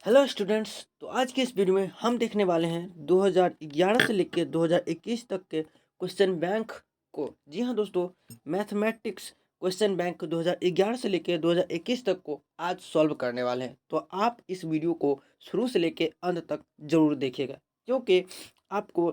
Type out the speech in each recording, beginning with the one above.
Hello students. तो आज के इस वीडियो में हम देखने वाले हैं 2011 से लेकर 2021 तक के क्वेश्चन बैंक को। जी हाँ दोस्तों, मैथमेटिक्स क्वेश्चन बैंक 2011 से लेकर 2021 तक को आज सॉल्व करने वाले हैं। तो आप इस वीडियो को शुरू से लेकर अंत तक जरूर देखिएगा, क्योंकि आपको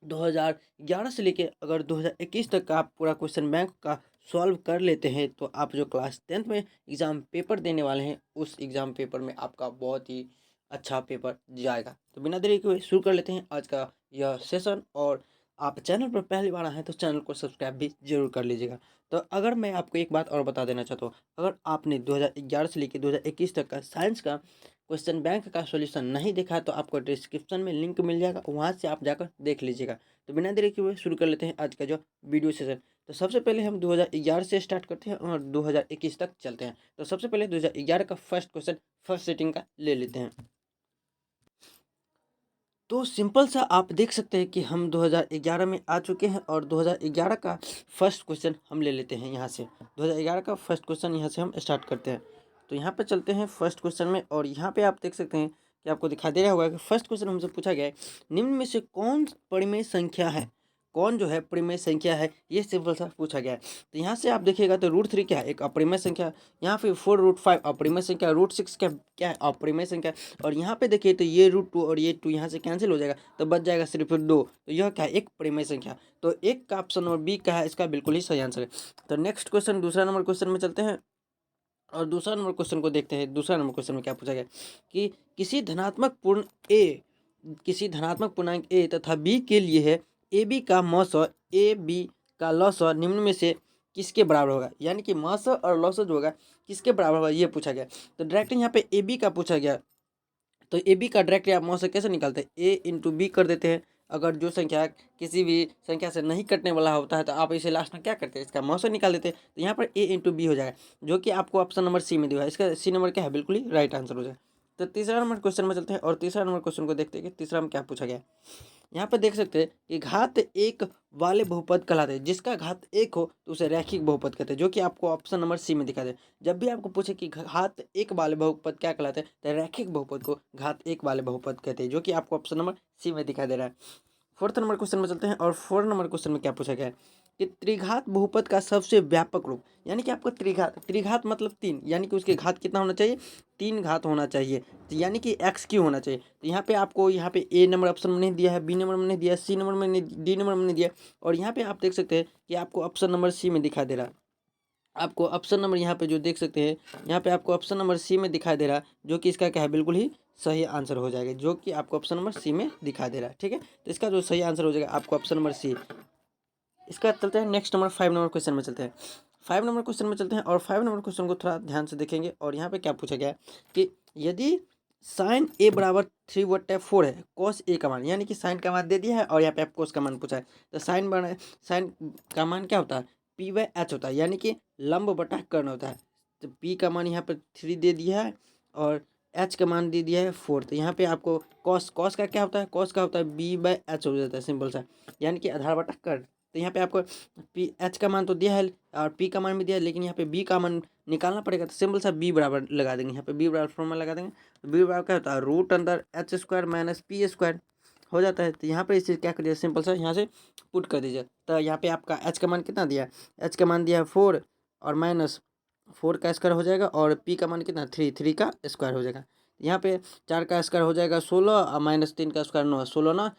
2011 से लेके अगर 2021 तक का आप पूरा क्वेश्चन बैंक का सॉल्व कर लेते हैं तो आप जो क्लास 10th में एग्ज़ाम पेपर देने वाले हैं उस एग्ज़ाम पेपर में आपका बहुत ही अच्छा पेपर जाएगा। तो बिना देरी के हुए शुरू कर लेते हैं आज का यह सेशन। और आप चैनल पर पहली बार आए हैं तो चैनल को सब्सक्राइब भी जरूर कर लीजिएगा। तो अगर मैं आपको एक बात और बता देना चाहता हूँ, अगर आपने 2011 से लेकर 2021 तक का साइंस का क्वेश्चन बैंक का सॉल्यूशन नहीं देखा तो आपको डिस्क्रिप्शन में लिंक मिल जाएगा, वहाँ से आप जाकर देख लीजिएगा। तो बिना देरी के हुए शुरू कर लेते हैं आज का जो वीडियो सेशन। तो सबसे पहले हम 2011 से स्टार्ट करते हैं और 2021 तक चलते हैं। तो सबसे पहले 2011 का फर्स्ट क्वेश्चन फर्स्ट सेटिंग का ले लेते हैं। तो सिंपल सा आप देख सकते हैं कि हम 2011 में आ चुके हैं और 2011 का फर्स्ट क्वेश्चन हम ले लेते हैं यहाँ से। 2011 का फर्स्ट क्वेश्चन यहाँ से हम स्टार्ट करते हैं। तो यहाँ पे चलते हैं फर्स्ट क्वेश्चन में और यहाँ पे आप देख सकते हैं कि आपको दिखाई दे रहा होगा कि फर्स्ट क्वेश्चन हमसे पूछा गया है, निम्न में से कौन परिमेय संख्या है, कौन जो है परिमेय संख्या है, ये सिंपल सा पूछा गया है। तो यहाँ से आप देखिएगा तो रूट 3 क्या है, एक अपरिमेय संख्या। यहाँ पे 4√5 अपरिमेय संख्या, √6 क्या है अपरिमेय संख्या। और यहाँ पे देखिए तो ये √2 और ये 2 यहाँ से कैंसिल हो जाएगा तो बच जाएगा सिर्फ 2। तो यह क्या है, एक परिमेय संख्या। तो एक का ऑप्शन नंबर बी का है, इसका बिल्कुल ही सही आंसर है। तो नेक्स्ट क्वेश्चन दूसरा नंबर क्वेश्चन में चलते हैं और दूसरा नंबर क्वेश्चन को देखते हैं। दूसरा नंबर क्वेश्चन में क्या पूछा गया कि किसी धनात्मक पूर्णांक ए तथा बी के लिए है ए बी का मौसा ए बी का लौसा निम्न में से किसके बराबर होगा। यानी कि मौसा और लौसा जो होगा किसके बराबर होगा ये पूछा गया। तो डायरेक्ट यहाँ पे ए बी का पूछा गया, तो ए बी का डायरेक्टली आप मौसा कैसे निकालते हैं, ए इंटू बी कर देते हैं। अगर जो संख्या किसी भी संख्या से नहीं कटने वाला होता है तो आप इसे लास्ट में क्या करते हैं, इसका मौसा निकाल देते हैं। तो यहाँ पर ए इंटू बी हो जाएगा, जो कि आपको ऑप्शन नंबर सी में दिया है। इसका सी नंबर क्या है, बिल्कुल ही राइट आंसर हो जाएगा। तो तीसरा नंबर क्वेश्चन में चलते हैं और तीसरा नंबर क्वेश्चन को देखते हैं कि तीसरा में क्या पूछा गया है। यहाँ पर देख सकते हैं कि घात एक वाले बहुपद कहलाते हैं, जिसका घात एक हो तो उसे रैखिक बहुपद कहते हैं, जो कि आपको ऑप्शन नंबर सी में दिखा दे। जब भी आपको पूछे कि घात एक वाले बहुपद क्या कहलाते हैं तो रैखिक बहुपद को घात एक वाले बहुपद कहते हैं, जो कि आपको ऑप्शन नंबर सी में दिखाई दे रहा है। फोर्थ नंबर क्वेश्चन में चलते हैं और फोर्थ नंबर क्वेश्चन में क्या पूछा गया है कि त्रिघात बहुपद का सबसे व्यापक रूप। यानी कि आपको त्रिघात मतलब 3, यानी कि उसके घात कितना होना चाहिए, 3 घात होना चाहिए। तो यानी कि एक्स क्यू होना चाहिए। तो यहाँ पे आपको यहाँ पे ए नंबर ऑप्शन में नहीं दिया है, बी नंबर में नहीं दिया है, सी नंबर में नहीं, डी नंबर में नहीं दिया। और यहाँ पे आप देख सकते हैं कि आपको ऑप्शन नंबर सी में दिखाई दे रहा है। आपको ऑप्शन नंबर यहाँ पे जो देख सकते हैं, यहाँ पे आपको ऑप्शन नंबर सी में दिखाई दे रहा है, जो कि इसका क्या है, बिल्कुल ही सही आंसर हो जाएगा, जो कि आपको ऑप्शन नंबर सी में दिखाई दे रहा है। ठीक है, तो इसका जो सही आंसर हो जाएगा आपको ऑप्शन नंबर सी। इसका चलते हैं नेक्स्ट नंबर 5 नंबर क्वेश्चन में चलते हैं। 5 नंबर क्वेश्चन में चलते हैं और 5 नंबर क्वेश्चन को थोड़ा ध्यान से देखेंगे। और यहाँ पे क्या पूछा गया है कि यदि साइन ए बराबर 3/4 है, कॉस ए का मान, यानी कि साइन का मान दे दिया है और यहाँ पे आप कोस का मान पूछा है। तो साइन का मान क्या होता है, P/H होता है, यानी कि लंब बटा कर्ण होता है। तो P का मान यहाँ पर 3 दे दिया है और H का मान दे दिया है 4। तो यहाँ पे आपको कॉस का क्या होता है, कॉस का होता है B/H हो जाता है, सिंपल सा, यानी कि आधार बटा कर्ण। तो यहाँ पे आपको H का मान तो दिया है और P का मान भी दिया है, लेकिन यहाँ पे B का मान निकालना पड़ेगा। तो सिंपल सा B बराबर लगा देंगे, यहाँ पे B बराबर फॉर्मूला लगा देंगे। तो B बराबर क्या होता है, रूट अंदर H² माइनस P² हो जाता है। तो यहाँ पे इसे क्या करिए, सिंपल सा यहाँ से पुट कर दीजिए। तो यहाँ पे आपका H का मान कितना दिया है, H का मान दिया है 4 और माइनस 4 का स्क्वायर हो जाएगा और P का मान कितना 3 का स्क्वायर हो जाएगा। यहाँ पे 4 का स्क्वायर हो जाएगा 16 और माइनस 3 का स्क्वायर 9, 16 ना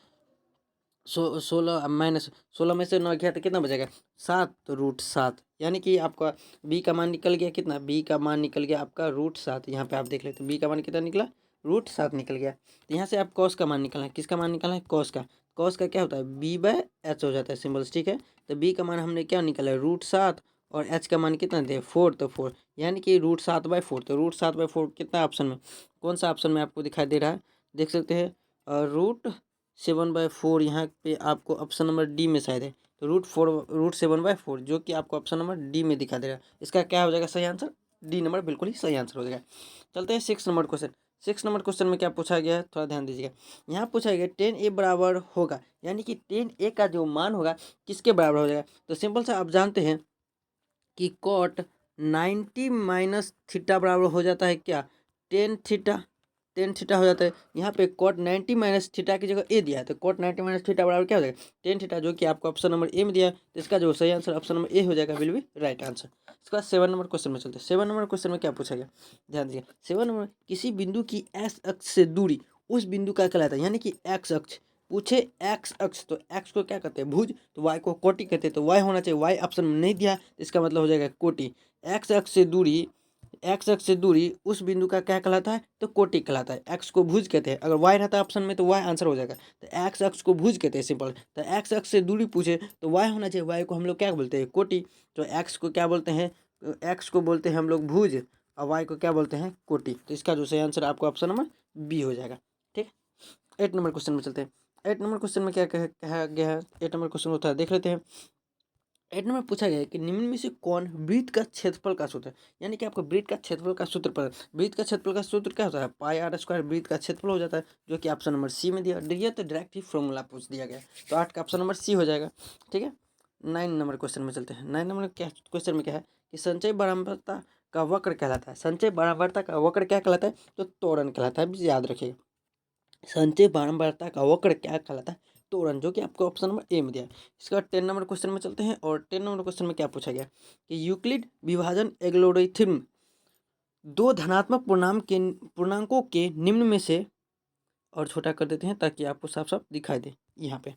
16 माइनस 16 में से 9 गया तो कितना बचेगा 7, तो √7। यानी कि आपका बी का मान निकल गया कितना, बी का मान निकल गया आपका √7। यहाँ पे आप देख लेते बी का मान कितना निकला, √7 निकल गया। तो यहाँ से आप कॉस का मान निकलना है, किसका मान निकलना है, कॉस का क्या होता है B/H हो जाता है, सिंबल्स। ठीक है, तो बी का मान हमने क्या निकाला है √7 और H का मान कितना दे 4, तो 4, यानी कि √7/4। तो √7/4 कितना ऑप्शन में, कौन सा ऑप्शन में आपको दिखाई दे रहा है, देख सकते हैं √7/4 यहाँ पे आपको ऑप्शन नंबर डी में शायद है। तो √7/4 जो कि आपको ऑप्शन नंबर डी में दिखा दे रहा है, इसका क्या हो जाएगा सही आंसर, डी नंबर बिल्कुल ही सही आंसर हो जाएगा। चलते हैं 6 नंबर क्वेश्चन। 6 नंबर क्वेश्चन में क्या पूछा गया है, थोड़ा ध्यान दीजिएगा। यहाँ पूछा गया 10a बराबर होगा, यानी कि 10a का जो मान होगा किसके बराबर हो जाएगा। तो सिंपल से आप जानते हैं कि cot 90 माइनस थीटा बराबर हो जाता है क्या, 10 थीटा। टेन थीटा हो जाता है। यहाँ पे कॉट 90 माइनस थीटा की जगह ए दिया है, तो कॉट 90 माइनस थीटा बराबर क्या हो जाएगा, टेन थीटा, जो कि आपको ऑप्शन नंबर ए में दिया है। तो इसका जो सही आंसर ऑप्शन नंबर ए हो जाएगा, विल बी राइट आंसर। इसके बाद 7 नंबर क्वेश्चन में चलते हैं। 7 नंबर क्वेश्चन में क्या पूछा गया, ध्यान दीजिए। 7 नंबर, किसी बिंदु की एक्स अक्ष से दूरी उस बिंदु का कहलाता है, यानी कि एक्स अक्ष पूछे, एक्स अक्ष, तो एक्स को क्या कहते हैं, भुज, तो वाई को कोटि कहते हैं, तो वाई होना चाहिए, वाई ऑप्शन में नहीं दिया, तो इसका मतलब हो जाएगा कोटि। एक्स अक्ष से दूरी, एक्स अक्ष से दूरी उस बिंदु का क्या कहलाता है, तो कोटि कहलाता है। एक्स को भुज कहते हैं, अगर वाई रहता है ऑप्शन में तो वाई आंसर हो जाएगा, तो एक्स अक्ष को भुज कहते हैं, सिंपल। तो एक्स अक्ष से दूरी पूछे तो वाई होना चाहिए, वाई को हम लोग क्या बोलते हैं, कोटि। तो एक्स को क्या बोलते हैं, एक्स को बोलते हैं हम लोग भुज, और वाई को क्या बोलते हैं, कोटि। तो इसका जो सही आंसर आपको ऑप्शन नंबर बी हो जाएगा, ठीक। 8 नंबर क्वेश्चन में चलते हैं। 8 नंबर क्वेश्चन में क्या कहा गया है, 8 नंबर क्वेश्चन होता है, देख लेते हैं। 8 नंबर पूछा गया है कि निम्न में से कौन वृत्त का क्षेत्रफल का सूत्र है, यानी कि आपको वृत्त का क्षेत्रफल का सूत्र पर, वृत्त का क्षेत्रफल का सूत्र क्या होता है, पाई आर स्क्वायर वृत्त का क्षेत्रफल हो जाता है, जो कि ऑप्शन नंबर सी में दिया तो डायरेक्ट ही फॉर्मूला पूछ दिया गया, तो 8 का ऑप्शन नंबर सी हो जाएगा, ठीक है। 9 नंबर क्वेश्चन में चलते हैं। 9 नंबर क्या क्वेश्चन में क्या है कि संचय बारंबारता का वक्र कहलाता है, संचय बारंबारता का वक्र क्या कहलाता है, तो त्वरण कहलाता है, याद रखिएगा। संचय बारंबारता का वक्र क्या कहलाता है, त्वरण, जो कि आपको ऑप्शन नंबर ए में दिया है। इसके बाद 10 नंबर क्वेश्चन में चलते हैं, और 10 नंबर क्वेश्चन में क्या पूछा गया कि यूक्लिड विभाजन एल्गोरिथ्म दो धनात्मक पूर्णांकों के निम्न में से, और छोटा कर देते हैं ताकि आपको साफ साफ दिखाई दे यहाँ पे,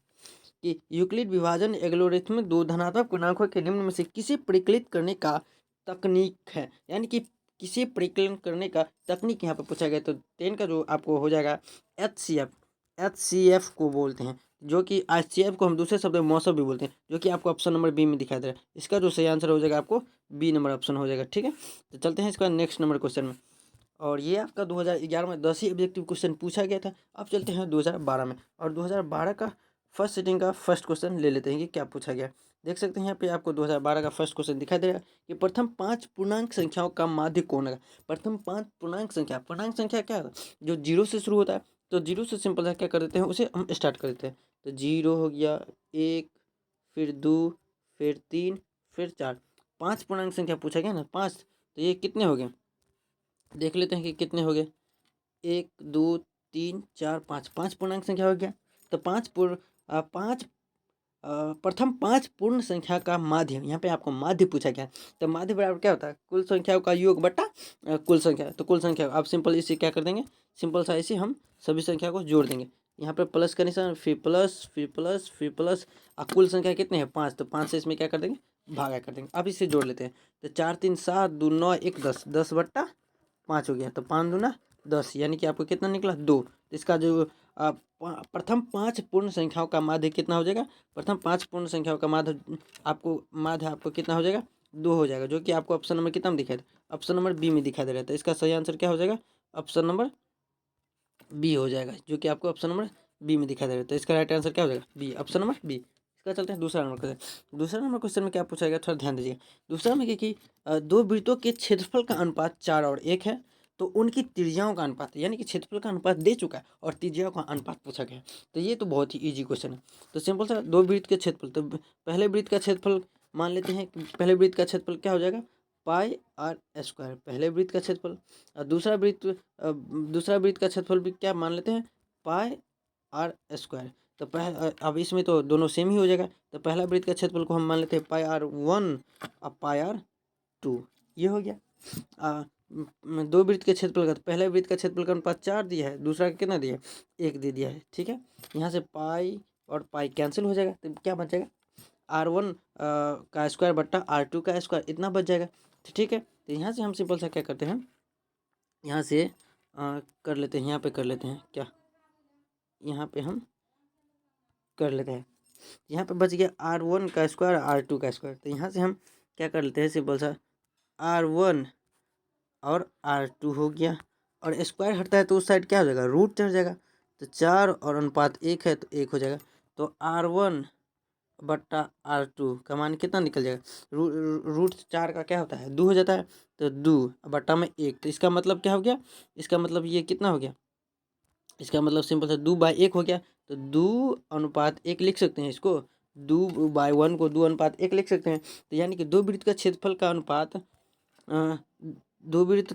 कि यूक्लिड विभाजन एल्गोरिथ्म में दो धनात्मक पूर्णांकों के निम्न में से किसे परिकलित करने का तकनीक है, यानी कि किसे परिकलन करने का तकनीक यहाँ पे पूछा गया। तो 10 का जो आपको हो जाएगा HCF, HCF को बोलते हैं, जो कि HCF को हम दूसरे शब्द में मौसम भी बोलते हैं, जो कि आपको ऑप्शन नंबर बी में दिखाई दे रहा है। इसका जो सही आंसर हो जाएगा आपको बी नंबर ऑप्शन हो जाएगा, ठीक है। तो चलते हैं इसका नेक्स्ट नंबर क्वेश्चन में, और ये आपका 2011 में 10 ही ऑब्जेक्टिव क्वेश्चन पूछा गया था। अब चलते हैं 2012 में, और 2012 का फर्स्ट सिटिंग का फर्स्ट क्वेश्चन ले लेते हैं कि क्या पूछा गया। देख सकते हैं यहाँ पे आपको 2012 का फर्स्ट क्वेश्चन दिखाई दे रहा है कि प्रथम 5 पूर्णांक संख्याओं का माध्य कौन है। प्रथम 5 पूर्णांक संख्या क्या है, जो जीरो से शुरू होता है, तो जीरो से सिंपल सा क्या कर देते हैं, उसे हम स्टार्ट कर देते हैं। तो जीरो हो गया, 1, फिर 2, फिर 3, फिर 4, 5 पूर्णांक संख्या पूछा गया ना, 5, तो ये कितने हो गए, देख लेते हैं कि कितने हो गए, 1, 2, 3, 4, 5, 5 पूर्णांक संख्या हो गया। तो प्रथम 5 पूर्ण संख्या का माध्य, यहाँ पे आपको माध्य पूछा गया। तो माध्य बराबर क्या होता है, कुल संख्याओं का योग बटा कुल संख्या। तो कुल संख्या आप सिंपल इसे क्या कर देंगे, सिंपल सा इसे हम सभी संख्या को जोड़ देंगे, यहाँ पे प्लस का निशान, फिर प्लस, फिर प्लस, फिर प्लस, और कुल संख्या कितने हैं, 5, तो 5 से इसमें क्या कर देंगे, भागा कर देंगे। अब इसे जोड़ लेते हैं, तो 4, 3, 7, 2, 9, 1, 10, 10 बट्टा 5 हो गया, तो 5 दूना 10, यानी कि आपको कितना निकला, 2। तो इसका जो प्रथम 5 पूर्ण संख्याओं का माध्य कितना हो जाएगा, प्रथम 5 पूर्ण संख्याओं का माध्य आपको कितना हो जाएगा, 2 हो जाएगा, जो कि आपको ऑप्शन नंबर कितना में दिखाई दे, ऑप्शन नंबर बी में दिखाई दे रहा है। तो इसका सही आंसर क्या हो जाएगा, ऑप्शन नंबर बी हो जाएगा, जो कि आपको ऑप्शन नंबर बी में दिखाई दे रहा है। तो इसका राइट आंसर क्या हो जाएगा, बी, ऑप्शन नंबर बी। इसका चलते हैं दूसरा नंबर क्वेश्चन। दूसरा नंबर क्वेश्चन में क्या पूछा गया, थोड़ा ध्यान दीजिए। दूसरा में कि दो वृत्तों के क्षेत्रफल का अनुपात 4 और 1 है, तो उनकी त्रिज्याओं का अनुपात, यानी कि क्षेत्रफल का अनुपात दे चुका है और त्रिज्याओं का अनुपात पूछा गया है। तो ये तो बहुत ही ईजी क्वेश्चन है। तो सिंपल सा दो वृत्त के क्षेत्रफल, तो पहले वृत्त का क्षेत्रफल मान लेते हैं, पहले वृत्त का क्षेत्रफल क्या हो जाएगा, पाई आर स्क्वायर, पहले वृत्त का क्षेत्रफल। और दूसरा वृत्त का क्षेत्रफल भी क्या मान लेते हैं, पाई आर स्क्वायर। तो अब इसमें तो दोनों सेम ही हो जाएगा। तो पहला वृत्त का क्षेत्रफल को हम मान लेते हैं पाई आर 1 और पाई आर 2, ये हो गया। दो वृत्त के क्षेत्रफल का, तो पहले वृत्त का क्षेत्रफल का अनुपात 4 दिया है, दूसरा का कितना दिया है, 1 दे दिया है, ठीक है। यहाँ से पाई और पाई कैंसिल हो जाएगा, तो क्या बच जाएगा, R1 का स्क्वायर बट्टा R2 का स्क्वायर, इतना बच जाएगा। तो ठीक है, तो यहाँ से हम सिंपल सा क्या करते हैं, यहाँ से कर लेते हैं, यहाँ पे कर लेते हैं क्या, यहाँ पे हम कर लेते हैं, यहाँ पे बच गया R1 का स्क्वायर R2 का स्क्वायर। तो यहाँ से हम क्या कर लेते हैं, सिंपल सा R1 और R2 हो गया, और स्क्वायर हटता है तो उस साइड क्या हो जाएगा, रूट चढ़ जाएगा। तो 4 और अनुपात 1 है तो 1 हो जाएगा। तो R1 बट्टा R2 का मान कितना निकल जाएगा, रूट 4 का क्या होता है, 2 हो जाता है, तो 2 बट्टा में 1। तो इसका मतलब क्या हो गया, इसका मतलब ये कितना हो गया, इसका मतलब सिंपल सा 2/1 हो गया। तो 2:1 लिख सकते हैं इसको, 2/1 को 2:1 लिख सकते हैं। तो यानी कि दो वृत्त का क्षेत्रफल का अनुपात दो वृत्त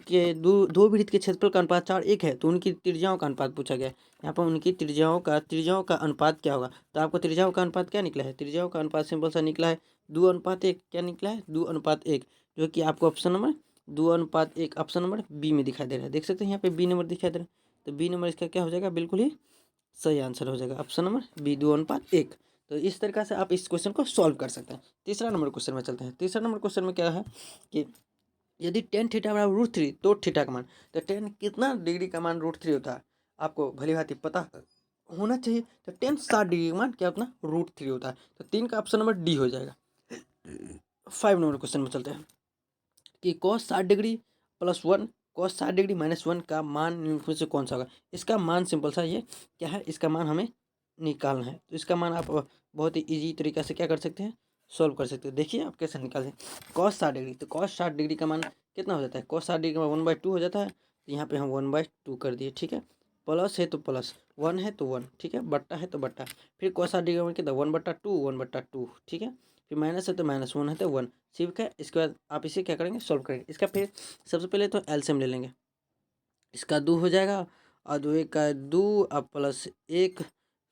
के क्षेत्रफल का अनुपात 4:1 है, तो उनकी त्रिज्याओं का अनुपात पूछा गया है। यहाँ पर उनकी त्रिज्याओं का अनुपात क्या होगा, तो आपको त्रिज्याओं का अनुपात क्या निकला है, त्रिज्याओं का अनुपात सिंपल सा निकला है 2:1। क्या निकला है, 2:1, जो कि आपको option number 2:1 option number B में दिखाई दे रहा है। देख सकते हैं यहाँ पे बी नंबर दिखाई दे रहा है, तो बी नंबर इसका क्या हो जाएगा, बिल्कुल ही सही आंसर हो जाएगा ऑप्शन नंबर बी 2:1। तो इस तरीके से आप इस क्वेश्चन को सॉल्व कर सकते हैं। तीसरा नंबर क्वेश्चन में चलते हैं। तीसरा नंबर क्वेश्चन में क्या है कि यदि टेन थीटा बराबर √3 तो थीटा का मान, तो टेन कितना डिग्री का मान √3 होता है, आपको भली भांति पता होना चाहिए। तो टेन 60 डिग्री का मान क्या होता है, √3 होता है। तो 3 का ऑप्शन नंबर डी हो जाएगा। 5 नंबर क्वेश्चन में चलते हैं कि cos 60 डिग्री +1 cos 60 डिग्री -1 का मान निम्न में से कौन सा होगा। इसका मान सिंपल सा ये क्या है, इसका मान हमें निकालना है। तो इसका मान आप बहुत ही ईजी तरीका से क्या कर सकते हैं, सॉल्व कर सकते हैं। देखिए आप कैसे निकालें। cos 60 डिग्री, तो cos 60 डिग्री का मान कितना हो जाता है, cos 60 डिग्री का मान 1/2 हो जाता है। तो यहाँ पे हम 1/2 कर दिए, ठीक है। प्लस है तो प्लस, 1 है तो 1, ठीक है, बट्टा है तो बट्टा। फिर cos 60 डिग्री का मान कितना, 1/2 1/2, ठीक है। फिर माइनस है तो माइनस, 1 है तो 1, ठीक है। इसके बाद आप इसे क्या करेंगे, सॉल्व करेंगे। इसका फिर सबसे पहले तो एलसीएम ले लेंगे। इसका 2 हो जाएगा और 2 का 2 अब +1।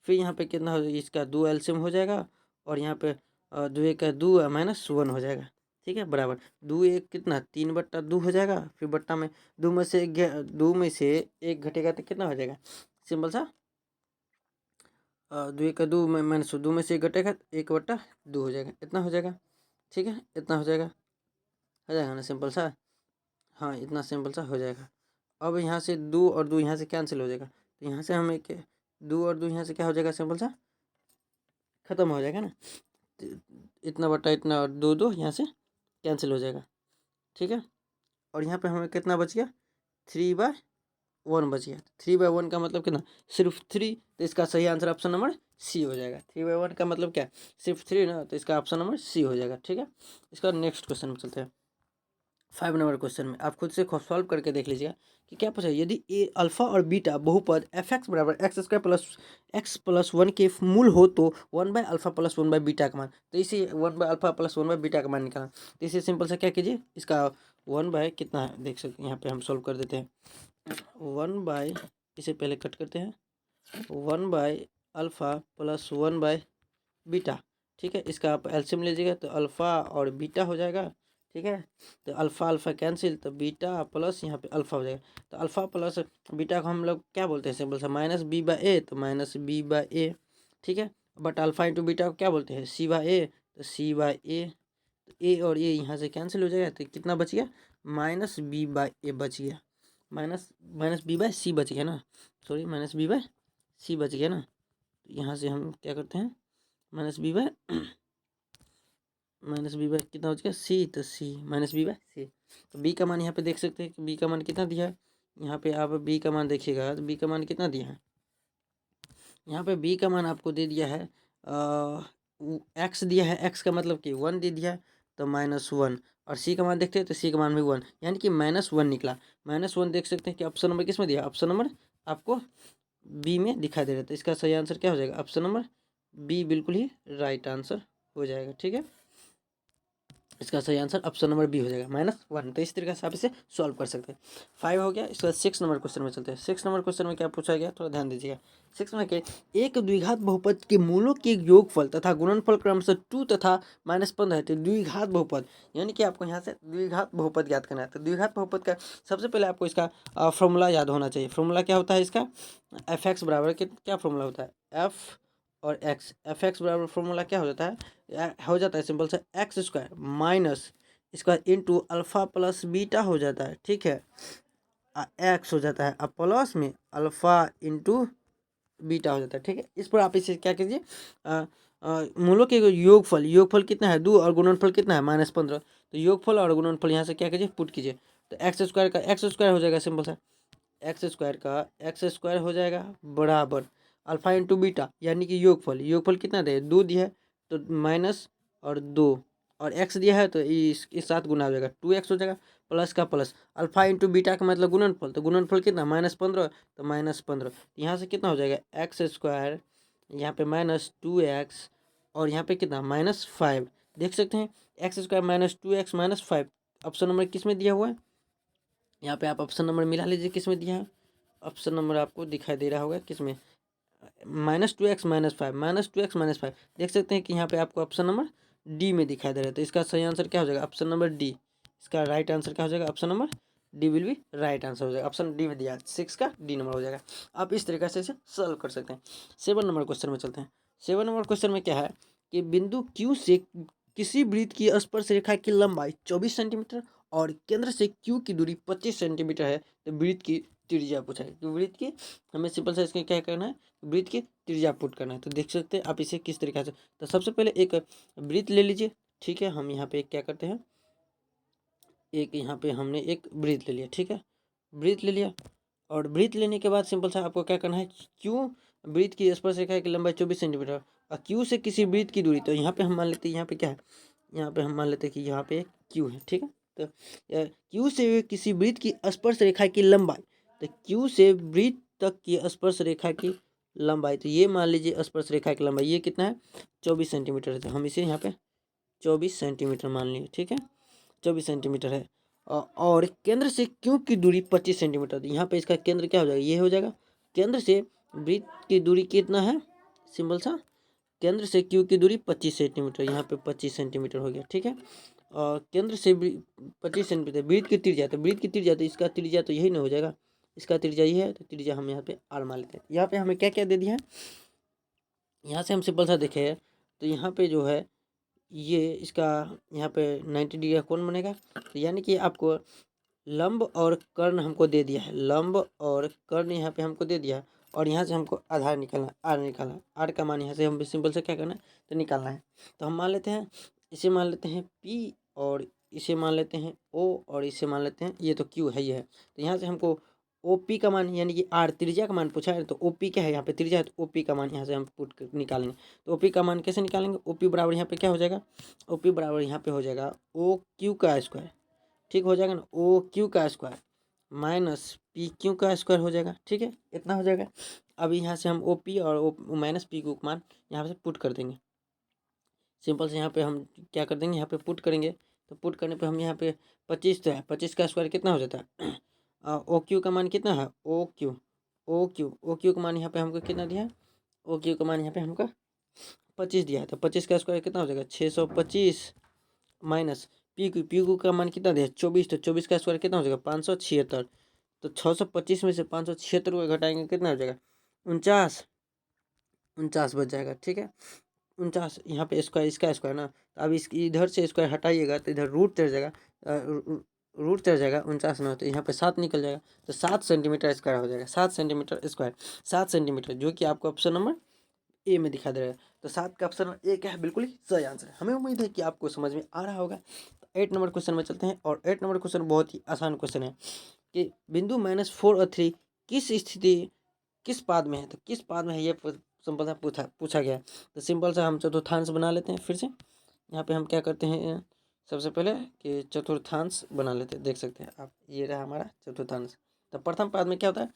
फिर यहाँ पे कितना हो, इसका 2 एलसीएम हो जाएगा और यहाँ पे 2 का 2 -1 हो जाएगा, ठीक है, बराबर 2 कितना 3/2 हो जाएगा। फिर बट्टा में 2 में से 1 घटेगा तो कितना हो जाएगा, सिंपल सा 2 का 2 -2 में से 1 घटेगा 1/2 हो जाएगा, इतना हो जाएगा, ठीक है, इतना हो जाएगा ना सिंपल सा। हाँ, इतना सिंपल सा हो जाएगा। अब यहाँ से 2 और 2 यहाँ से कैंसिल हो जाएगा, तो यहाँ से हमें 2 और 2 यहाँ से क्या हो जाएगा, सिंपल सा खत्म हो जाएगा ना। तो इतना बटा इतना और 2 2 यहाँ से कैंसिल हो जाएगा, ठीक है। और यहाँ पे हमें कितना बच गया, 3/1 बच गया। 3/1 का मतलब कितना, सिर्फ 3। तो इसका सही आंसर ऑप्शन नंबर सी हो जाएगा। 3/1 का मतलब क्या, सिर्फ 3 ना, तो इसका ऑप्शन नंबर सी हो जाएगा, ठीक है। इसका नेक्स्ट क्वेश्चन में चलते हैं। 5 नंबर क्वेश्चन में आप खुद से सॉल्व करके देख लीजिएगा कि क्या पूछा है। यदि ए अल्फा और बीटा बहुपद f(x) बराबर x² + x+1 के मूल हो तो 1/α + 1/बीटा का मान, तो इसे 1/α + 1/बीटा का मान निकालना। तो इसे सिंपल से क्या कीजिए, इसका 1 कितना है देख सकते हैं, यहाँ पे हम सॉल्व कर देते हैं। 1 इसे पहले कट करते हैं, 1/α + 1/बीटा, ठीक है। इसका आप एलसीएम लीजिएगा तो अल्फ़ा और बीटा हो जाएगा, ठीक है। तो अल्फ़ा अल्फ़ा कैंसिल, तो बीटा प्लस यहाँ पे अल्फ़ा हो जाएगा। तो अल्फ़ा प्लस बीटा को हम लोग क्या बोलते हैं, सिंपल सा -b/a, तो -b/a, ठीक है। बट अल्फ़ा इंटू बीटा को क्या बोलते हैं, c/a, तो c/a। तो a और a यहाँ से कैंसिल हो जाएगा, तो कितना बच गया, -b/a बच गया, -b/c बच गया ना, सॉरी -b/c बच गया ना। तो यहाँ से हम क्या करते हैं, -b कितना हो गया, सी, तो सी -b/c। तो बी का मान यहाँ पे देख सकते हैं कि बी का मान कितना दिया है। यहाँ पे आप बी का मान देखिएगा तो बी का मान कितना दिया है, यहाँ पे बी का मान आपको दे दिया है एक्स दिया है, एक्स का मतलब कि 1 दे दिया है, तो -1। और सी का मान देखते हैं तो सी का मान भी 1, यानी कि -1 निकला। -1 देख सकते हैं कि ऑप्शन नंबर किस में दिया, ऑप्शन नंबर आपको बी में दिखाई दे रहा है। तो इसका सही आंसर क्या हो जाएगा, ऑप्शन नंबर बी बिल्कुल ही राइट आंसर हो जाएगा, ठीक है। इसका सही आंसर ऑप्शन नंबर बी हो जाएगा, -1। तो इस तरीके से आप इसे सॉल्व कर सकते हैं। 5 हो गया। इसके बाद 6 नंबर क्वेश्चन में चलते हैं। 6 नंबर क्वेश्चन में क्या पूछा गया, थोड़ा ध्यान दीजिएगा। 6 में के एक द्विघात बहुपद के मूलों के योगफल तथा गुणनफल क्रमशः 2 तथा -15 है। तो द्विघात बहुपद यानी कि आपको यहाँ से द्विघात बहुपद याद करना है। तो द्विघात बहुपद का सबसे पहले आपको इसका फॉर्मूला याद होना चाहिए। फॉर्मूला क्या होता है इसका, f(x) बराबर क्या फॉर्मूला होता है, f और x, f(x) बराबर फॉर्मूला क्या हो जाता है, हो जाता है सिंपल से x² माइनस इसका इंटू अल्फ़ा प्लस बीटा हो जाता है, ठीक है। एक्स हो जाता है, अब प्लस में अल्फ़ा इंटू बीटा हो जाता है, ठीक है। इस पर आप इसे क्या कीजिए, मूलों के योगफल कितना है 2 और गुणनफल कितना है -15। तो योगफल और गुणनफल यहाँ से क्या कीजिए, पुट कीजिए। तो x² का x² हो जाएगा सिंपल सा, x² का x² हो जाएगा बराबर अल्फ़ा इंटू बीटा यानी कि योगफल कितना दे 2 दिया है, तो माइनस और 2 और x दिया है तो इस साथ गुना हो जाएगा 2x हो जाएगा, प्लस का प्लस अल्फ़ा इंटू बीटा का मतलब गुणनफल, तो गुणनफल कितना -15, तो -15। यहाँ से कितना हो जाएगा x², यहाँ पे -2x और यहाँ पे कितना -5। देख सकते हैं x² -2x -5 ऑप्शन नंबर किस में दिया हुआ है, यहाँ पे आप ऑप्शन नंबर मिला लीजिए किस में दिया है। ऑप्शन नंबर आपको दिखाई दे रहा होगा किस में, -2x -5, -2x -5 देख सकते हैं कि यहाँ पे आपको ऑप्शन नंबर डी में दिखाई दे रहा है। तो इसका सही आंसर क्या हो जाएगा, ऑप्शन नंबर डी। इसका राइट आंसर क्या हो जाएगा, option number D will be right answer हो जाएगा। ऑप्शन डी में दिया 6 का डी नंबर हो जाएगा। आप इस तरीके से इसे सॉल्व कर सकते हैं। 7 नंबर क्वेश्चन में चलते हैं। 7 नंबर क्वेश्चन में क्या है कि बिंदु क्यू से किसी वृत्त की स्पर्श रेखा की लंबाई 24 सेंटीमीटर और केंद्र से क्यू की दूरी 25 सेंटीमीटर है। तो वृत्त की त्रिज्या पूछा है। तो वृत्त की हमें सिंपल सा इसमें क्या करना है, वृत्त की त्रिज्या पुट करना है। तो देख सकते हैं आप इसे किस तरीके से। तो सबसे पहले एक वृत्त ले लीजिए, ठीक है। हम यहाँ पे क्या करते हैं, एक यहाँ पे हमने एक वृत्त ले लिया, ठीक है। वृत्त ले लिया और वृत्त लेने के बाद सिंपल सा आपको क्या करना है, क्यू वृत्त की स्पर्श रेखा की लंबाई 24 सेंटीमीटर और क्यू से किसी वृत्त की दूरी। तो यहाँ पे हम मान लेते हैं यहाँ पे क्या है, यहाँ पे हम मान लेते हैं कि यहाँ पे क्यू है, ठीक है। तो क्यू से किसी वृत्त की स्पर्श रेखा की लंबाई, तो क्यू से वृत्त तक की स्पर्श रेखा की लंबाई, तो ये मान लीजिए स्पर्श रेखा की लंबाई ये कितना है 24 सेंटीमीटर है। तो हम इसे यहाँ पे 24 सेंटीमीटर मान लिए, ठीक है। 24 सेंटीमीटर है और केंद्र से क्यू की दूरी 25 सेंटीमीटर। तो यहाँ पे इसका केंद्र क्या हो जाएगा, ये हो जाएगा। केंद्र से वृत्त की दूरी कितना है, सिंपल सा केंद्र से क्यू की दूरी 25 सेंटीमीटर, यहाँ पे 25 सेंटीमीटर हो गया, ठीक है। और केंद्र से 25 सेंटीमीटर वृत्त की त्रिज्या, तो वृत्त की त्रिज्या तो इसका त्रिज्या तो यही ना हो जाएगा, इसका त्रिज्या ये है। तो त्रिज्या हम यहाँ पे आर मान लेते हैं। यहाँ पे हमें क्या क्या दे दिया है, यहाँ से हम सिंपल सा देखें तो यहाँ पे जो है ये इसका यहाँ पे 90 डिग्री का कोण बनेगा। तो यानी कि आपको लंब और कर्ण हमको दे दिया है, लंब और कर्ण यहाँ पे हमको दे दिया है। और यहाँ से हमको आधार निकालना है, आर निकालना है। आर का मान यहाँ से हम सिंपल से क्या करना है, तो निकालना है। तो हम मान लेते हैं, इसे मान लेते हैं पी और इसे मान लेते हैं ओ और इसे मान लेते हैं ये तो क्यू है, ये है। तो यहाँ से हमको ओ पी का मान यानी कि आर त्रिज्या का मान पूछा है। तो ओ पी क्या है, यहाँ पे त्रिज्या है, तो ओ पी का मान यहाँ से हम पुट कर निकालेंगे। तो ओ पी का मान कैसे निकालेंगे, ओ पी बराबर यहाँ पे क्या हो जाएगा, ओ पी बराबर यहाँ पे हो जाएगा ओ क्यू का स्क्वायर, ठीक हो जाएगा ना। ओ क्यू का स्क्वायर माइनस पी क्यू का स्क्वायर हो जाएगा, ठीक है। इतना हो जाएगा। अब यहाँ से हम ओ पी और ओ माइनस पी को मान यहाँ से पुट कर देंगे। सिंपल से यहाँ पे हम क्या कर देंगे, यहाँ पे पुट करेंगे। तो पुट करने पे हम यहाँ पे 25 तो है, 25 का स्क्वायर कितना हो जाता है ओ क्यू का मान कितना है, ओ क्यू ओ क्यू का मान यहाँ पे हमको कितना दिया है, ओ क्यू का मान यहाँ पे हमको 25 दिया है। तो 25 का स्क्वायर कितना हो जाएगा 625 माइनस पी क्यू का मान कितना दिया है 24। तो 24 का स्क्वायर कितना हो जाएगा 576। तो 625 में से 576 को घटाएंगे कितना हो जाएगा 49, 49 बच जाएगा, ठीक है। 49 यहाँ पे स्क्वायर इसका स्क्वायर ना। तो अब इस इधर से स्क्वायर हटाइएगा तो इधर रूट चढ़ जाएगा, रूट चढ़ जाएगा 49 में, तो यहाँ पे 7 निकल जाएगा। तो 7 सेंटीमीटर स्क्वायर हो जाएगा, 7 सेंटीमीटर स्क्वायर, 7 सेंटीमीटर, जो कि आपको ऑप्शन नंबर ए में दिखा दे रहा है। तो 7 का ऑप्शन नंबर ए क्या है, बिल्कुल ही सही आंसर है। हमें उम्मीद है कि आपको समझ में आ रहा होगा। तो 8 नंबर क्वेश्चन में चलते हैं और 8 नंबर क्वेश्चन बहुत ही आसान क्वेश्चन है कि बिंदु -4 और 3 किस स्थिति किस पाद में है। तो किस पाद में है ये सिंपल सा पूछा गया है। तो सिंपल सा हम चतुर्थांश बना लेते हैं फिर से। यहाँ पे हम क्या करते हैं, सबसे पहले कि चतुर्थांश बना लेते हैं। देख सकते हैं आप, ये रहा हमारा चतुर्थांश। तो प्रथम पाद में क्या होता है,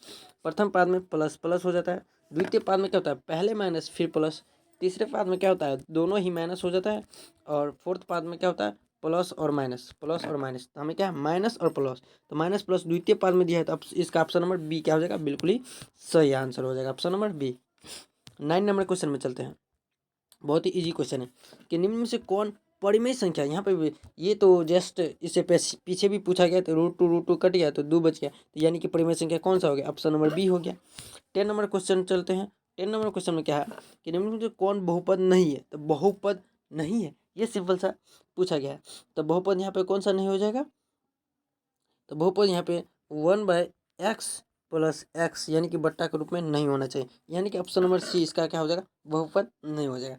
प्रथम पाद में प्लस प्लस हो जाता है। द्वितीय पाद में क्या होता है, पहले माइनस फिर प्लस। तीसरे पाद में क्या होता है, दोनों ही माइनस हो जाता है। और फोर्थ पाद में क्या होता है, प्लस और माइनस, प्लस और माइनस। तो हमें क्या है, माइनस और प्लस। तो माइनस प्लस द्वितीय पाद में दिया है, तो अब इसका ऑप्शन नंबर बी क्या हो जाएगा, बिल्कुल ही सही आंसर हो जाएगा, option number B. 9 number question में चलते हैं। बहुत ही इजी क्वेश्चन है कि निम्न में से कौन परिमेय संख्या, यहाँ पे भी ये तो जस्ट इससे पीछे भी पूछा गया। तो रूट टू कट गया तो 2 बच गया। तो यानी कि परिमेय संख्या कौन सा हो गया, ऑप्शन नंबर बी हो गया। 10 नंबर क्वेश्चन चलते हैं। 10 नंबर क्वेश्चन में क्या है कि निम्न में से कौन बहुपद नहीं है। तो बहुपद नहीं है, ये सिंपल सा पूछा गया है। तो बहुपद यहाँ पे कौन सा नहीं हो जाएगा, तो बहुपद यहाँ पे 1/x प्लस एक्स यानी कि बट्टा के रूप में नहीं होना चाहिए। यानी कि ऑप्शन नंबर सी इसका क्या हो जाएगा, बहुपद नहीं हो जाएगा।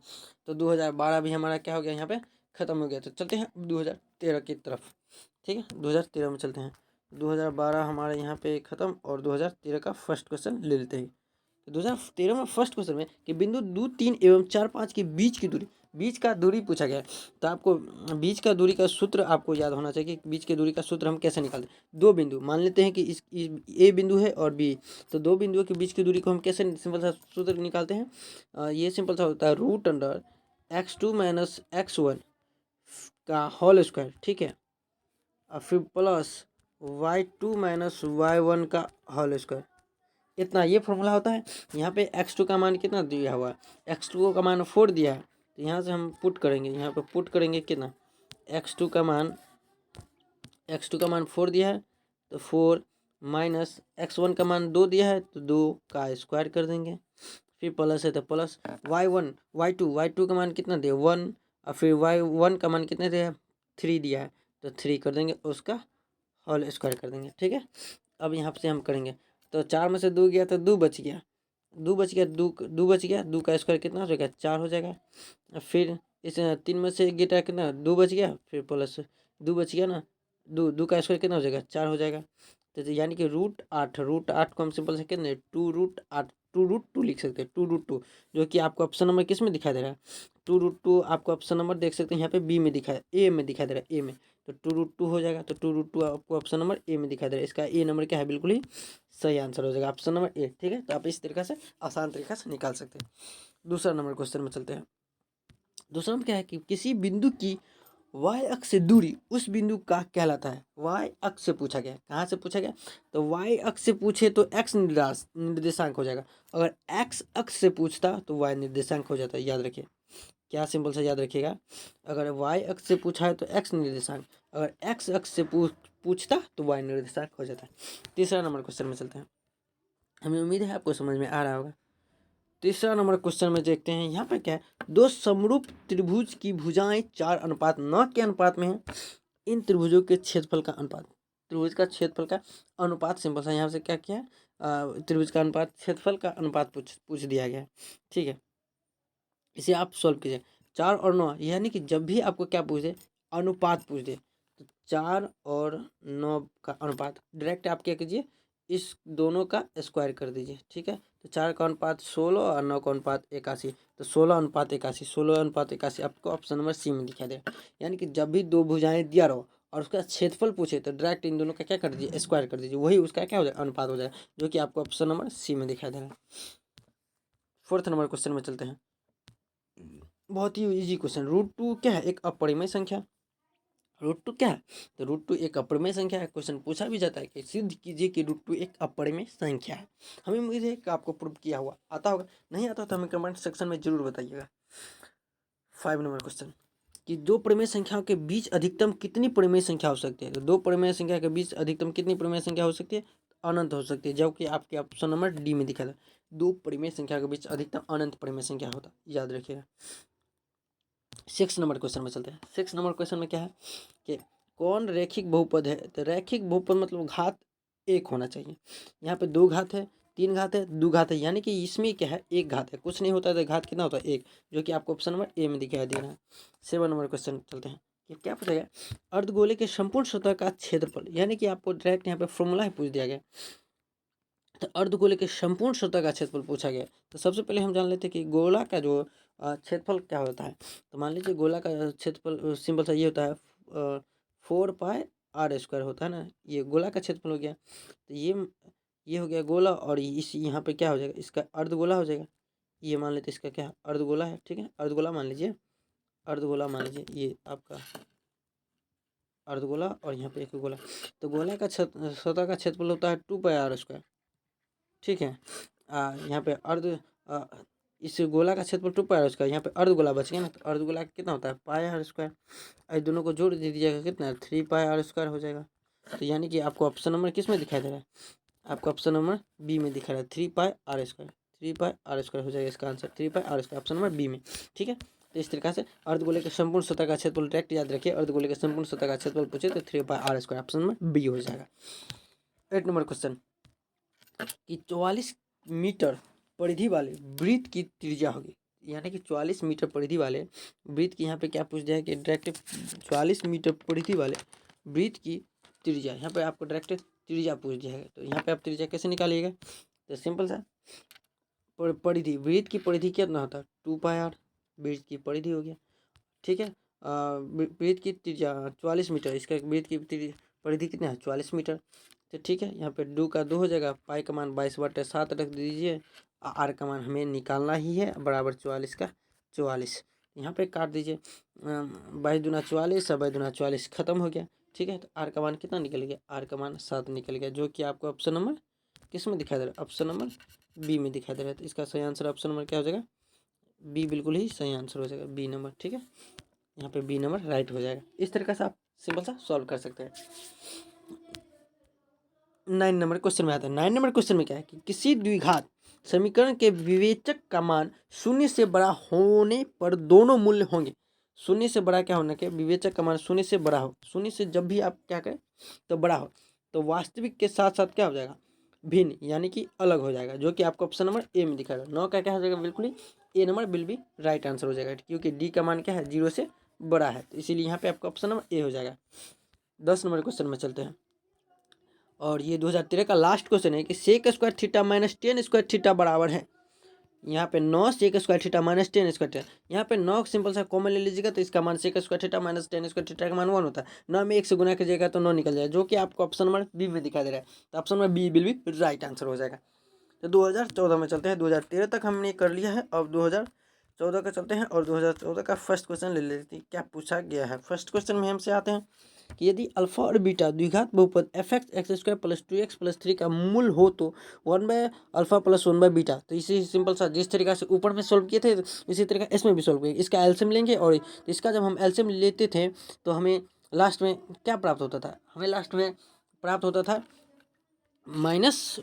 तो 2012 भी हमारा क्या हो गया, यहाँ पे खत्म हो गया। तो चलते हैं 2013 की तरफ, ठीक है। 2013 में चलते हैं। 2012 हमारे यहाँ पे खत्म और 2013 का फर्स्ट क्वेश्चन ले लेते हैं। 2013 में फर्स्ट क्वेश्चन में कि बिंदु 2, 3 एवं 4, 5 के बीच की दूरी, बीच का दूरी पूछा गया है। तो आपको बीच का दूरी का सूत्र आपको याद होना चाहिए कि बीच की दूरी का सूत्र हम कैसे निकालते हैं। दो बिंदु मान लेते हैं कि इस ए बिंदु है और बी। तो दो बिंदुओं के बीच की दूरी को हम कैसे सिंपल सा सूत्र निकालते हैं, ये सिंपल सा होता है √x2 - x1 का होल स्क्वायर, ठीक है। और फिर प्लस y2 माइनस y1 का होल स्क्वायर, इतना ये फॉर्मूला होता है। यहाँ पे x2 का मान कितना दिया हुआ है, x2 का मान 4 दिया है, तो यहाँ से हम पुट करेंगे, यहाँ पे पुट करेंगे कितना, x2 का मान 4 दिया है, तो 4 माइनस x1 का मान 2 दिया है, तो 2 का स्क्वायर कर देंगे, फिर प्लस है तो प्लस y2 का मान कितना दिया 1, और फिर y1 का मान कितना दिया 3 दिया है, तो 3 कर देंगे, उसका होल स्क्वायर कर देंगे। ठीक है, अब यहाँ से हम करेंगे, तो 4 में से 2 गया तो 2 बच गया, 2 बच गया, 2 बच गया, 2 का स्क्वायर कितना हो जाएगा 4 हो जाएगा। फिर इस 3 में से गिटा कितना 2 बच गया, फिर प्लस 2 बच गया ना, 2 का स्क्वायर कितना हो जाएगा 4 हो जाएगा। तो यानी कि रूट 8 को हम सिंपल से कितने 2√8 2√2 लिख सकते हैं, 2√2, जो कि आपको ऑप्शन नंबर किस में दिखाई दे रहा है, 2√2 आपको ऑप्शन नंबर देख सकते हैं यहाँ पे बी में दिखाई, ए में दिखाई दे रहा है, ए में, तो 2√2 हो जाएगा। तो 2√2 आपको ऑप्शन नंबर ए में दिखाई दे रहा है, इसका ए नंबर क्या है, बिल्कुल ही सही आंसर हो जाएगा ऑप्शन नंबर ए। ठीक है, तो आप इस तरीके से आसान तरीका से निकाल सकते हैं। दूसरा नंबर क्वेश्चन में चलते हैं। दूसरा नंबर क्या है कि किसी बिंदु की वाई अक्ष से दूरी उस बिंदु का कहलाता है। वाई अक्ष से पूछा गया, कहाँ से पूछा गया, तो वाई अक्ष से पूछे तो एक्स निर्देशांक हो जाएगा, अगर एक्स अक्ष से पूछता तो वाई निर्देशांक हो जाता है। याद रखिए, क्या सिंपल से याद रखिएगा, अगर वाई अक्ष से पूछा है तो एक्स निर्देशांक, अगर एक्स अक्ष से पूछता तो वाई निर्देशांक हो जाता है। तीसरा नंबर क्वेश्चन में चलते हैं, हमें उम्मीद है आपको समझ में आ रहा होगा। तीसरा नंबर क्वेश्चन में देखते हैं, यहाँ पे क्या है, दो समरूप त्रिभुज की भुजाएं 4:9 के अनुपात में है, इन त्रिभुजों के क्षेत्रफल का अनुपात, त्रिभुज का क्षेत्रफल का अनुपात सिंपल सा यहाँ से क्या किया है, त्रिभुज का अनुपात क्षेत्रफल का अनुपात पूछ दिया गया है। ठीक है, इसे आप सॉल्व कीजिए। 4 और 9, यानी कि जब भी आपको क्या पूछ दे, अनुपात पूछ दे, तो 4 और 9 का अनुपात डायरेक्ट आप क्या कीजिए, इस दोनों का स्क्वायर कर दीजिए। ठीक है, तो 4 का अनुपात 16 और 9 का अनुपात 81, तो 16:81, 16:81 आपको ऑप्शन नंबर सी में दिखाई दे। यानी कि जब भी दो भुजाएं दिया रहो और उसका क्षेत्रफल पूछे तो डायरेक्ट इन दोनों का क्या कर दीजिए, स्क्वायर कर दीजिए, वही उसका क्या हो जाएगा, अनुपात हो जाएगा, जो कि आपको ऑप्शन नंबर सी में दिखाई दे रहा है। फोर्थ नंबर क्वेश्चन में चलते हैं, बहुत ही इजी क्वेश्चन। √2 क्या है, एक अपरिमेय संख्या। √2 क्या है, तो √2 एक अपरिमेय संख्या है। क्वेश्चन पूछा भी जाता है कि सिद्ध कीजिए कि √2 एक अपरिमेय संख्या है। हमें उम्मीद है कि आपको प्रूव किया हुआ आता होगा, नहीं आता तो हमें कमेंट सेक्शन में जरूर बताइएगा। 5 नंबर क्वेश्चन, कि दो परिमेय संख्याओं के बीच अधिकतम कितनी परिमेय संख्या हो सकती है, तो दो परिमेय संख्या के बीच अधिकतम कितनी परिमेय संख्या हो सकती है, अनंत हो सकती है, जबकि आपके ऑप्शन नंबर डी में दिखा था दो परिमेय संख्या के बीच अधिकतम अनंत परिमेय संख्या होता, याद रखिएगा। 6 नंबर क्वेश्चन में चलते हैं। 6 नंबर क्वेश्चन में क्या है कि कौन रैखिक बहुपद है, तो रैखिक बहुपद मतलब घात 1 होना चाहिए। यहाँ पे 2 घात है, 3 घात है, 2 घात है, यानी कि इसमें क्या है 1 घात है, कुछ नहीं होता है तो घात कितना होता है 1, जो कि आपको ऑप्शन नंबर ए में दिखाई दे रहा है। 7 नंबर क्वेश्चन चलते हैं कि क्या पूछा गया, अर्धगोले के संपूर्ण सतह का क्षेत्रफल, यानी कि आपको डायरेक्ट यहाँ पे फॉर्मूला ही पूछ दिया गया, तो अर्धगोले के संपूर्ण सतह का क्षेत्रफल पूछा गया। तो सबसे पहले हम जान लेते हैं कि गोला का जो क्षेत्रफल क्या होता है। तो मान लीजिए गोला का क्षेत्रफल सिंपल सा ये होता है 4πr² होता है ना, ये गोला का क्षेत्रफल हो गया। तो ये हो गया गोला, और इस यहाँ पे क्या हो जाएगा, इसका अर्धगोला हो जाएगा। ये मान लेते इसका क्या अर्धगोला है, ठीक है, अर्धगोला मान लीजिए, अर्धगोला मान लीजिए, ये आपका अर्धगोला और यहाँ पे एक गोला। तो गोला का सतह का क्षेत्रफल होता है 2πr²। ठीक है, यहाँ पे इस गोला का क्षेत्रफल 2πr², यहाँ पे अर्धगोला बच गया ना, तो अर्धगोला कितना होता है πr²। इस दोनों को जोड़ दीजिएगा कितना 3πr² हो जाएगा। तो यानी कि आपको ऑप्शन नंबर किस में दिखाई दे रहा है, आपको ऑप्शन नंबर बी में दिखा रहा है 3πr², 3πr² हो जाएगा इसका answer, 3πr² option number B में। ठीक है, तो इस तरीके से अर्धगोले के संपूर्ण सतह का क्षेत्रफल डायरेक्ट याद रखिए, अर्धगोले के संपूर्ण सतह का क्षेत्रफल पूछे तो 3πr² ऑप्शन नंबर बी हो जाएगा। 8 नंबर क्वेश्चन, कि 44 मीटर परिधि वाले वृत्त की त्रिज्या होगी, यानी कि 44 मीटर परिधि वाले वृत्त की यहाँ पे क्या पूछ दिया है कि डायरेक्ट 44 मीटर परिधि वाले वृत्त की त्रिज्या, यहाँ पे आपको डायरेक्ट त्रिज्या पूछ दिया है। तो यहाँ पे आप त्रिज्या कैसे निकालिएगा, तो सिंपल सा परिधि, वृत्त की परिधि कितना होता है 2πr, वृत्त की परिधि हो गया। ठीक है, वृत्त की त्रिज्या 44 मीटर, इसका वृत्त की परिधि कितना है 44 मीटर। तो ठीक है, यहाँ पे 2 का 2 हो जाएगा, पाई का मान 22/7 रख दीजिए, आर का मान हमें निकालना ही है, बराबर 44 का 44, यहाँ पे काट दीजिए, 22×44 और 22×44 खत्म हो गया। ठीक है। तो आर का मान कितना निकल गया, आर का मान 7 निकल गया, जो कि आपको ऑप्शन नंबर किस में दिखाई दे रहा है, ऑप्शन नंबर बी में दिखाई दे रहा है। तो इसका सही आंसर ऑप्शन नंबर क्या हो जाएगा, बी बिल्कुल ही सही आंसर हो जाएगा, बी नंबर। ठीक है, यहाँ पे बी नंबर राइट हो जाएगा। इस तरीके से आप सिंपल सा सॉल्व कर सकते हैं। 9 नंबर क्वेश्चन में आता है। 9 नंबर क्वेश्चन में क्या है कि किसी द्विघात समीकरण के विवेचक का मान शून्य से बड़ा होने पर दोनों मूल्य होंगे। शून्य से बड़ा क्या होना के विवेचक का मान शून्य से बड़ा हो, शून्य से जब भी आप क्या करें तो बड़ा हो, तो वास्तविक के साथ साथ क्या हो जाएगा, भिन्न यानी कि अलग हो जाएगा, जो कि आपको ऑप्शन नंबर ए में दिखाएगा। 9 का क्या हो जाएगा, बिल्कुल ही ए नंबर बिल भी राइट आंसर हो जाएगा, क्योंकि डी का मान क्या है 0 से बड़ा है, तो इसीलिए यहाँ पे आपका ऑप्शन नंबर ए हो जाएगा। 10 नंबर क्वेश्चन में चलते हैं, और ये 2013 का लास्ट क्वेश्चन है कि sec square theta minus tan square theta बराबर है। यहाँ पे 9 sec square theta minus tan square theta, यहाँ पे 9 सिंपल सा कॉमन ले लीजिएगा, तो इसका मान sec square theta minus tan square theta का मान 1 होता है। 9 में 1 से गुना कीजिएगा तो 9 निकल जाएगा, जो कि आपको ऑप्शन नंबर बी में दिखाई दे रहा है। तो ऑप्शन नंबर बी बिल भी राइट आंसर हो जाएगा। तो 2014 में चलते हैं। 2013 तक हमने कर लिया है, अब 2014 का चलते हैं, और 2014 का फर्स्ट क्वेश्चन ले लेते हैं क्या पूछा गया है। फर्स्ट क्वेश्चन में हमसे आते हैं कि यदि अल्फा और बीटा द्विघात बहुपद F x x square plus 2x plus 3 का मूल हो तो 1/अल्फा प्लस 1/बीटा। तो इसी सिंपल सा जिस तरीका से ऊपर में सोल्व किए थे इसी तरीका इसमें भी सोल्व किए। इसका एलसीएम लेंगे, और इसका जब हम एलसीएम लेते थे तो हमें लास्ट में क्या प्राप्त होता था, हमें लास्ट में प्राप्त होता था माइनस